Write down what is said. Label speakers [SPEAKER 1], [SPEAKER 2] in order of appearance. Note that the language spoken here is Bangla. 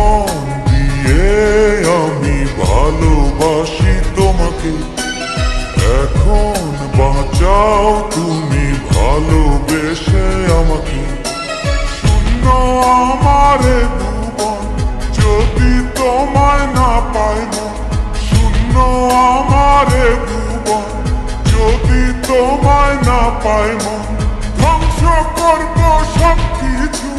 [SPEAKER 1] জীবন দিয়ে আমি ভালোবাসি তোমাকে। এখন বাঁচাও তুমি ভালোবেসে আমাকে। শূন্য আমারে ভুবন যদি তোমায় না পাই মন। শূন্য আমারে ভুবন যদি তোমায় না পাই মন। ধ্বংস করবো সব কিছু